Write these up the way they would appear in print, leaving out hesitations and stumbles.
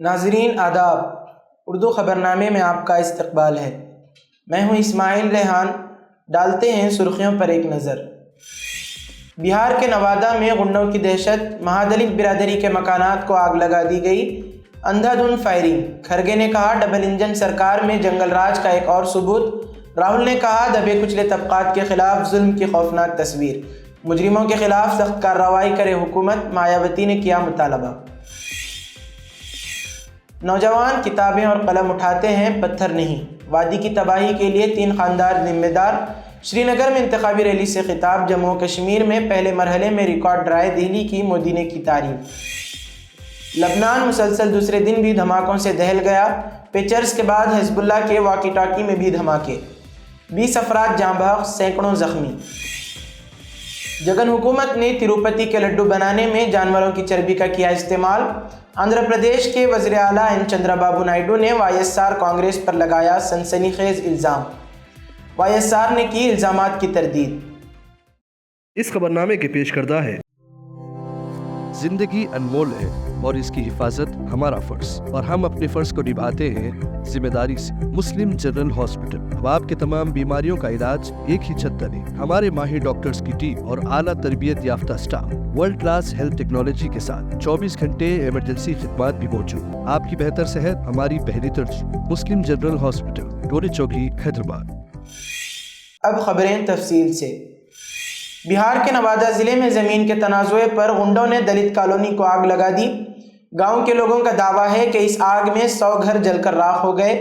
ناظرین آداب، اردو خبرنامے میں آپ کا استقبال ہے۔ میں ہوں اسماعیل ریحان۔ ڈالتے ہیں سرخیوں پر ایک نظر۔ بہار کے نوادہ میں غنڈوں کی دہشت، مہادلت برادری کے مکانات کو آگ لگا دی گئی، اندھا دھند فائرنگ۔ کھرگے نے کہا ڈبل انجن سرکار میں جنگل راج کا ایک اور ثبوت۔ راہل نے کہا دبے کچلے طبقات کے خلاف ظلم کی خوفناک تصویر، مجرموں کے خلاف سخت کارروائی کرے حکومت، مایاوتی نے کیا مطالبہ۔ نوجوان کتابیں اور قلم اٹھاتے ہیں، پتھر نہیں۔ وادی کی تباہی کے لیے 3 خاندان ذمہ دار۔ شری نگر میں انتخابی ریلی سے خطاب۔ جموں و کشمیر میں پہلے مرحلے میں ریکارڈ رائے دہلی کی، مودی نے کی تعریف۔ لبنان مسلسل دوسرے دن بھی دھماکوں سے دہل گیا۔ پیچرز کے بعد حزب اللہ کے واکی ٹاکی میں بھی دھماکے، 20 افراد جاں بحق، سینکڑوں زخمی۔ جگن حکومت نے تروپتی کے لڈو بنانے میں جانوروں کی چربی کا کیا استعمال۔ آندھرا پردیش کے وزیر اعلیٰ این چندرا بابو نائیڈو نے وائی ایس آر کانگریس پر لگایا سنسنی خیز الزام۔ وائی ایس آر نے کی الزامات کی تردید۔ اس خبرنامے کے پیش کردہ ہے۔ زندگی انمول ہے اور اس کی حفاظت ہمارا فرض، اور ہم اپنے فرض کو نبھاتے ہیں ذمہ داری سے۔ مسلم جنرل ہاسپٹل اب آپ کے تمام بیماریوں کا علاج ایک ہی چھت تلے۔ ہمارے ماہر ڈاکٹرز کی ٹیم اور اعلیٰ تربیت یافتہ staff, world class health technology کے ساتھ 24 گھنٹے ایمرجنسی خدمات بھی موجود۔ آپ کی بہتر صحت ہماری پہلی ترجیح۔ مسلم جنرل ہاسپٹل، ٹوری چوکی، حیدرآباد۔ اب خبریں تفصیل سے۔ بہار کے نوادہ ضلع میں زمین کے تنازع پر غنڈوں نے دلت کالونی کو آگ لگا دی۔ گاؤں کے لوگوں کا دعویٰ ہے کہ اس آگ میں 100 گھر جل کر راکھ ہو گئے۔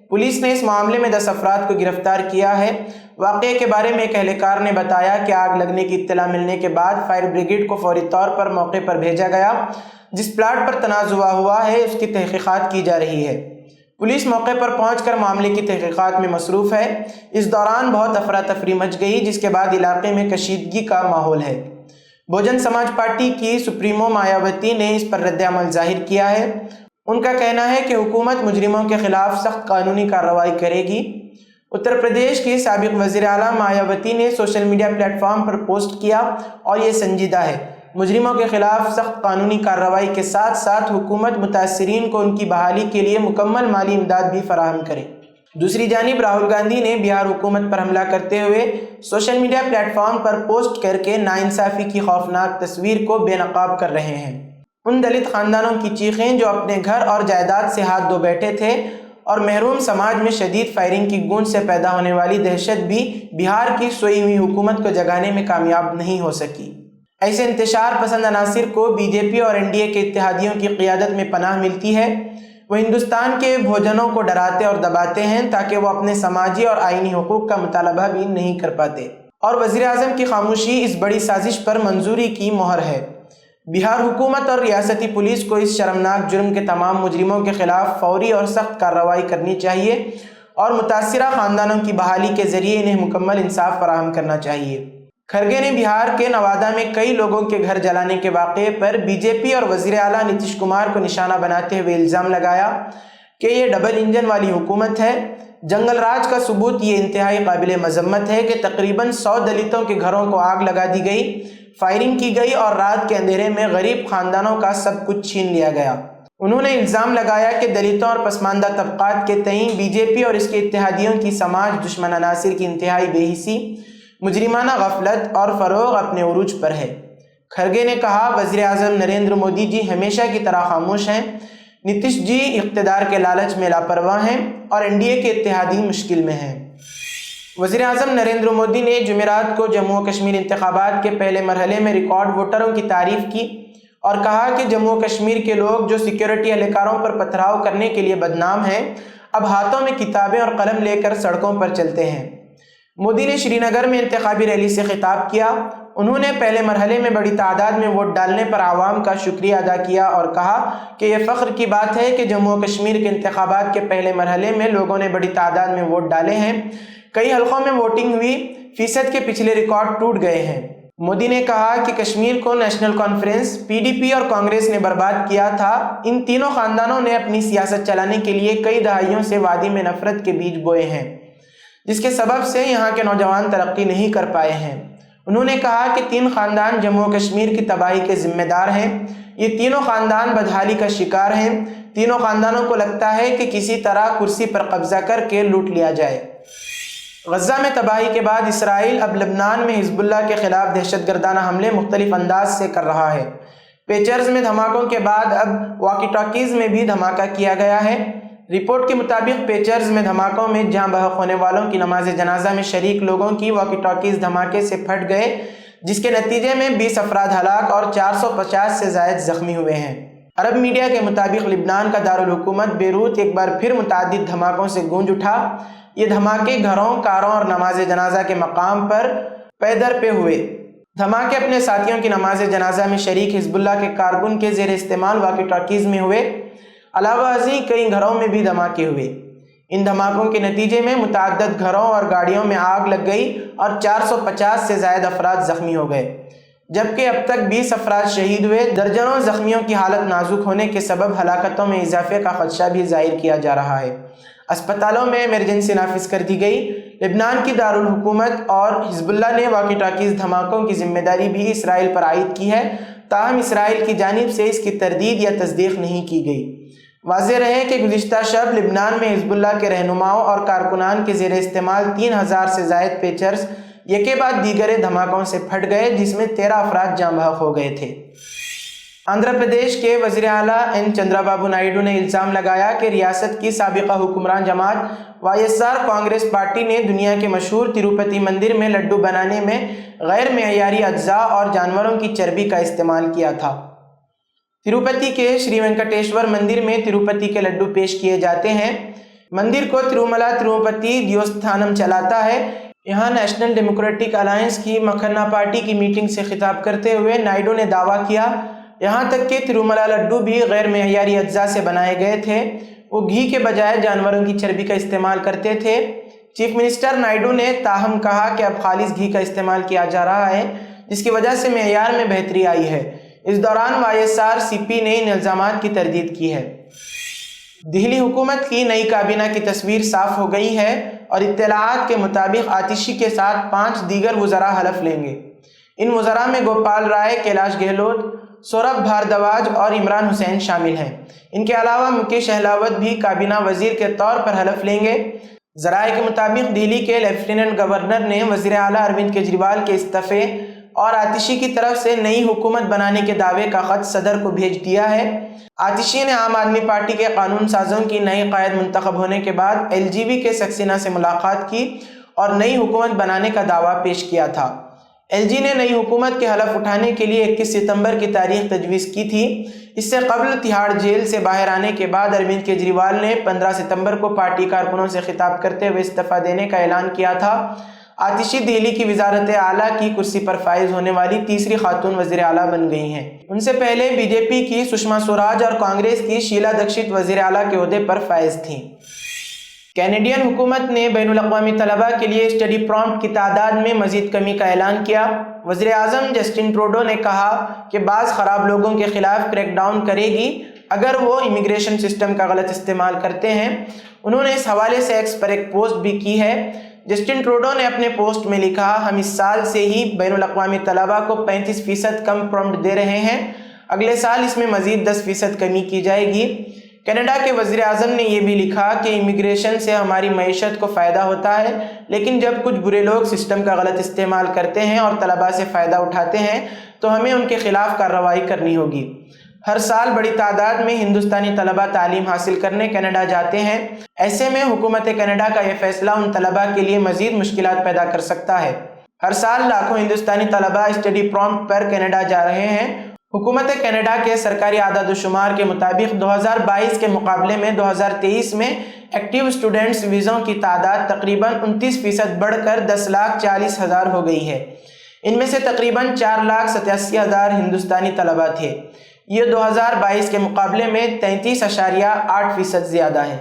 پولیس نے اس معاملے میں 10 افراد کو گرفتار کیا ہے۔ واقعے کے بارے میں ایک اہلکار نے بتایا کہ آگ لگنے کی اطلاع ملنے کے بعد فائر بریگیڈ کو فوری طور پر موقع پر بھیجا گیا۔ جس پلاٹ پر تنازع ہوا ہے اس کی تحقیقات کی جا رہی ہے۔ پولیس موقع پر پہنچ کر معاملے کی تحقیقات میں مصروف ہے۔ اس دوران بہت افراتفری مچ گئی، جس کے بعد علاقے میں کشیدگی کا ماحول ہے۔ بہوجن سماج پارٹی کی سپریمو مایاوتی نے اس پر رد عمل ظاہر کیا ہے۔ ان کا کہنا ہے کہ حکومت مجرموں کے خلاف سخت قانونی کارروائی کرے گی۔ اتر پردیش کی سابق وزیر اعلیٰ مایاوتی نے سوشل میڈیا پلیٹ فارم پر پوسٹ کیا اور یہ سنجیدہ ہے۔ مجرموں کے خلاف سخت قانونی کارروائی کے ساتھ ساتھ حکومت متاثرین کو ان کی بحالی کے لیے مکمل مالی امداد بھی فراہم کرے۔ دوسری جانب راہل گاندھی نے بہار حکومت پر حملہ کرتے ہوئے سوشل میڈیا پلیٹ فارم پر پوسٹ کر کے ناانصافی کی خوفناک تصویر کو بے نقاب کر رہے ہیں۔ ان دلت خاندانوں کی چیخیں جو اپنے گھر اور جائیداد سے ہاتھ دھو بیٹھے تھے، اور محروم سماج میں شدید فائرنگ کی گونج سے پیدا ہونے والی دہشت بھی بہار کی سوئی ہوئی حکومت کو جگانے میں کامیاب نہیں ہو سکی۔ ایسے انتشار پسند عناصر کو بی جے پی اور این ڈی اے کے اتحادیوں کی قیادت میں پناہ ملتی ہے۔ وہ ہندوستان کے بہوجنوں کو ڈراتے اور دباتے ہیں تاکہ وہ اپنے سماجی اور آئینی حقوق کا مطالبہ بھی نہیں کر پاتے، اور وزیر اعظم کی خاموشی اس بڑی سازش پر منظوری کی مہر ہے۔ بہار حکومت اور ریاستی پولیس کو اس شرمناک جرم کے تمام مجرموں کے خلاف فوری اور سخت کارروائی کرنی چاہیے، اور متاثرہ خاندانوں کی بحالی کے ذریعے انہیں مکمل انصاف فراہم کرنا چاہیے۔ کھرگے نے بہار کے نوادہ میں کئی لوگوں کے گھر جلانے کے واقعے پر بی جے پی اور وزیر اعلیٰ نتیش کمار کو نشانہ بناتے ہوئے الزام لگایا کہ یہ ڈبل انجن والی حکومت ہے۔ جنگل راج کا ثبوت یہ انتہائی قابل مذمت ہے کہ تقریباً 100 دلتوں کے گھروں کو آگ لگا دی گئی، فائرنگ کی گئی اور رات کے اندھیرے میں غریب خاندانوں کا سب کچھ چھین لیا گیا۔ انہوں نے الزام لگایا کہ دلتوں اور پسماندہ طبقات کے تئیں بی جے پی اور اس کے اتحادیوں کی سماج دشمن عناصر کی انتہائی بے حسی، مجرمانہ غفلت اور فروغ اپنے عروج پر ہے۔ کھرگے نے کہا وزیر اعظم نریندر مودی جی ہمیشہ کی طرح خاموش ہیں، نتیش جی اقتدار کے لالچ میں لاپرواہ ہیں، اور این ڈی اے کے اتحادی مشکل میں ہیں۔ وزیر اعظم نریندر مودی نے جمعرات کو جموں و کشمیر انتخابات کے پہلے مرحلے میں ریکارڈ ووٹروں کی تعریف کی اور کہا کہ جموں و کشمیر کے لوگ جو سیکیورٹی اہلکاروں پر پتھراؤ کرنے کے لیے بدنام ہیں، اب ہاتھوں میں کتابیں اور قلم لے کر سڑکوں پر چلتے ہیں۔ مودی نے شری نگر میں انتخابی ریلی سے خطاب کیا۔ انہوں نے پہلے مرحلے میں بڑی تعداد میں ووٹ ڈالنے پر عوام کا شکریہ ادا کیا اور کہا کہ یہ فخر کی بات ہے کہ جموں و کشمیر کے انتخابات کے پہلے مرحلے میں لوگوں نے بڑی تعداد میں ووٹ ڈالے ہیں۔ کئی حلقوں میں ووٹنگ ہوئی، فیصد کے پچھلے ریکارڈ ٹوٹ گئے ہیں۔ مودی نے کہا کہ کشمیر کو national conference, P D P اور کانگریس نے برباد کیا تھا۔ ان تینوں خاندانوں نے اپنی سیاست چلانے کے لیے کئی دہائیوں سے وادی میں نفرت کے بیج بوئے ہیں، جس کے سبب سے یہاں کے نوجوان ترقی نہیں کر پائے ہیں۔ انہوں نے کہا کہ 3 خاندان جموں و کشمیر کی تباہی کے ذمہ دار ہیں۔ یہ تینوں خاندان بدحالی کا شکار ہیں۔ تینوں خاندانوں کو لگتا ہے کہ کسی طرح کرسی پر قبضہ کر کے لوٹ لیا جائے۔ غزہ میں تباہی کے بعد اسرائیل اب لبنان میں حزب اللہ کے خلاف دہشت گردانہ حملے مختلف انداز سے کر رہا ہے۔ پیچرز میں دھماکوں کے بعد اب واکی ٹاکیز میں بھی دھماکہ کیا گیا ہے۔ رپورٹ کے مطابق پیچرز میں دھماکوں میں جاں بحق ہونے والوں کی نماز جنازہ میں شریک لوگوں کی واکی ٹاکیز دھماکے سے پھٹ گئے، جس کے نتیجے میں 20 افراد ہلاک اور 450 سے زائد زخمی ہوئے ہیں۔ عرب میڈیا کے مطابق لبنان کا دارالحکومت بیروت ایک بار پھر متعدد دھماکوں سے گونج اٹھا۔ یہ دھماکے گھروں، کاروں اور نماز جنازہ کے مقام پر پے در پے ہوئے۔ دھماکے اپنے ساتھیوں کی نماز جنازہ میں شریک حزب اللہ کے کارکن کے زیر استعمال واکی ٹاکیز میں ہوئے۔ علاوہ ازیں کئی گھروں میں بھی دھماکے ہوئے۔ ان دھماکوں کے نتیجے میں متعدد گھروں اور گاڑیوں میں آگ لگ گئی اور 450 سے زائد افراد زخمی ہو گئے، جبکہ اب تک 20 افراد شہید ہوئے۔ درجنوں زخمیوں کی حالت نازک ہونے کے سبب ہلاکتوں میں اضافے کا خدشہ بھی ظاہر کیا جا رہا ہے۔ اسپتالوں میں ایمرجنسی نافذ کر دی گئی۔ لبنان کی دارالحکومت اور حزب اللہ نے واکی ٹاکیز دھماکوں کی ذمہ داری بھی اسرائیل پر عائد کی ہے، تاہم اسرائیل کی جانب سے اس کی تردید یا تصدیق نہیں کی گئی۔ واضح رہے کہ گزشتہ شب لبنان میں حزب اللہ کے رہنماؤں اور کارکنان کے زیر استعمال 3000 سے زائد پیچرز یکے بعد دیگر دھماکوں سے پھٹ گئے، جس میں 13 افراد جاں بحق ہو گئے تھے۔ آندھرا پردیش کے وزیر اعلیٰ این چندرا بابو نائیڈو نے الزام لگایا کہ ریاست کی سابقہ حکمران جماعت YSR کانگریس پارٹی نے دنیا کے مشہور تروپتی مندر میں لڈو بنانے میں غیر معیاری اجزاء اور جانوروں کی چربی کا استعمال کیا تھا۔ تروپتی کے شری وینکٹیشور مندر میں تروپتی کے لڈو پیش کیے جاتے ہیں۔ مندر کو تروملا تروپتی دیوستھانم چلاتا ہے۔ یہاں نیشنل ڈیموکریٹک الائنس کی مکھنا پارٹی کی میٹنگ سے خطاب کرتے ہوئے نائیڈو نے دعویٰ کیا، یہاں تک کہ تروملا لڈو بھی غیر معیاری اجزاء سے بنائے گئے تھے۔ وہ گھی کے بجائے جانوروں کی چربی کا استعمال کرتے تھے۔ چیف منسٹر نائیڈو نے تاہم کہا کہ اب خالص گھی کا استعمال کیا جا رہا ہے، جس کی وجہ سے معیار میں بہتری آئی ہے۔ اس دوران YSR CP نے ان الزامات کی تردید کی ہے۔ دہلی حکومت کی نئی کابینہ کی تصویر صاف ہو گئی ہے اور اطلاعات کے مطابق آتشی کے ساتھ 5 دیگر وزراء حلف لیں گے۔ ان وزراء میں گوپال رائے، کیلاش گہلوت، سوربھ بھاردواج اور عمران حسین شامل ہیں۔ ان کے علاوہ مکیش اہلاوت بھی کابینہ وزیر کے طور پر حلف لیں گے۔ ذرائع کے مطابق دہلی کے لیفٹیننٹ گورنر نے وزیر اعلیٰ اروند کیجریوال کے استعفے اور آتشی کی طرف سے نئی حکومت بنانے کے دعوے کا خط صدر کو بھیج دیا ہے۔ آتشی نے عام آدمی پارٹی کے قانون سازوں کی نئی قائد منتخب ہونے کے بعد LGV کے سکسینہ سے ملاقات کی اور نئی حکومت بنانے کا دعویٰ پیش کیا تھا۔ LG نے نئی حکومت کے حلف اٹھانے کے لیے 21 ستمبر کی تاریخ تجویز کی تھی۔ اس سے قبل تہاڑ جیل سے باہر آنے کے بعد اروند کیجریوال نے 15 ستمبر کو پارٹی کارکنوں سے خطاب کرتے ہوئے استعفیٰ دینے کا اعلان کیا تھا۔ آتشی دہلی کی وزارت اعلیٰ کی کرسی پر فائز ہونے والی تیسری خاتون وزیر اعلیٰ بن گئی ہیں۔ ان سے پہلے BJP کی سشما سوراج اور کانگریس کی شیلا دکشت وزیر اعلیٰ کے عہدے پر فائز تھیں۔ کینیڈین حکومت نے بین الاقوامی طلباء کے لیے اسٹڈی پرومپٹ کی تعداد میں مزید کمی کا اعلان کیا۔ وزیر اعظم جسٹن ٹروڈو نے کہا کہ بعض خراب لوگوں کے خلاف کریک ڈاؤن کرے گی اگر وہ امیگریشن سسٹم کا غلط استعمال کرتے ہیں۔ انہوں نے اس حوالے سے ایکس پر ایک پوسٹ بھی کی ہے۔ جسٹن ٹروڈو نے اپنے پوسٹ میں لکھا، ہم اس سال سے ہی بین الاقوامی طلباء کو 35% کم پرومپٹ دے رہے ہیں، اگلے سال اس میں مزید 10% کمی کی جائے گی۔ کینیڈا کے وزیر اعظم نے یہ بھی لکھا کہ امیگریشن سے ہماری معیشت کو فائدہ ہوتا ہے، لیکن جب کچھ برے لوگ سسٹم کا غلط استعمال کرتے ہیں اور طلباء سے فائدہ اٹھاتے ہیں تو ہمیں ان کے خلاف کارروائی کرنی ہوگی۔ ہر سال بڑی تعداد میں ہندوستانی طلباء تعلیم حاصل کرنے کینیڈا جاتے ہیں۔ ایسے میں حکومت کینیڈا کا یہ فیصلہ ان طلباء کے لیے مزید مشکلات پیدا کر سکتا ہے۔ ہر سال لاکھوں ہندوستانی طلباء اسٹڈی پرومپٹ پر کینیڈا جا رہے ہیں۔ حکومت کینیڈا کے سرکاری اعداد و شمار کے مطابق 2022 کے مقابلے میں 2023 میں ایکٹیو اسٹوڈنٹس ویزوں کی تعداد تقریباً 29% بڑھ کر 10,40,000 ہو گئی ہے۔ ان میں سے تقریباً 4,87,000 ہندوستانی طلباء تھے۔ یہ 2022 کے مقابلے میں 33.8% زیادہ ہے۔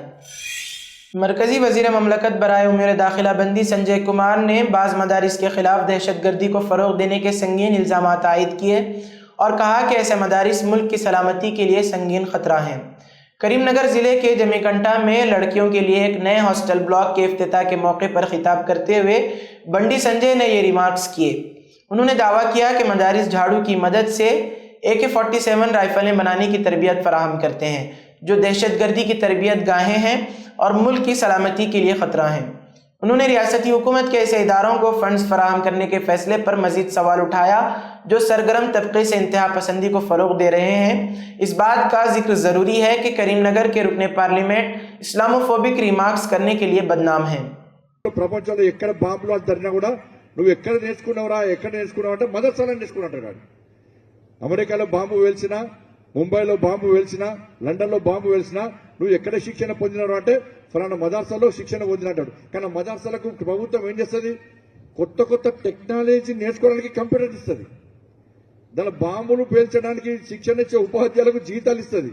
مرکزی وزیر مملکت برائے امور داخلہ بندی سنجے کمار نے بعض مدارس کے خلاف دہشت گردی کو فروغ دینے کے سنگین الزامات عائد کیے اور کہا کہ ایسے مدارس ملک کی سلامتی کے لیے سنگین خطرہ ہیں۔ کریم نگر ضلع کے جمی کنٹا میں لڑکیوں کے لیے ایک نئے ہاسٹل بلاک کے افتتاح کے موقع پر خطاب کرتے ہوئے بنڈی سنجے نے یہ ریمارکس کیے۔ انہوں نے دعویٰ کیا کہ مدارس جھاڑو کی مدد سے AK-47 رائفلیں بنانے کی تربیت فراہم کرتے ہیں جو دہشت گردی کی تربیت گاہیں ہیں اور ملک کی سلامتی کے لیے خطرہ ہیں۔ انہوں نے ریاستی حکومت کے ایسے اداروں کو فنڈز فراہم کرنے کے فیصلے پر مزید سوال اٹھایا جو سرگرم طبقے سے انتہا پسندی کو فروغ دے رہے ہیں۔ اس بات کا ذکر ضروری ہے کہ کریم نگر کے رکن پارلیمنٹ اسلاموفوبک ریمارکس کرنے کے لیے بدنام ہیں۔ ప్రపంచంలో ఎక్కడ బాంబులు జరిగినా కూడా నువ్వు ఎక్కడ నేర్చుకున్నావురా ఎక్కడ నేర్చుకున్నావు అంటే మదర్సాలో నేర్చుకున్నట్టు కాదు. అమెరికాలో బాంబు వేల్చినా, ముంబైలో బాంబు వేల్చినా, లండన్లో బాంబు వేల్చినా నువ్వు ఎక్కడ శిక్షణ పొందినావు అంటే ఫలానా మదర్సాలో శిక్షణ పొందినట్టాడు. కానీ మదర్సాలకు ప్రభుత్వం ఏం చేస్తుంది? కొత్త కొత్త టెక్నాలజీ నేర్చుకోవడానికి కంప్యూటర్ ఇస్తుంది. దాని బాంబులు పేల్చడానికి శిక్షణ ఇచ్చే ఉపాధ్యాయులకు జీతాలు ఇస్తుంది.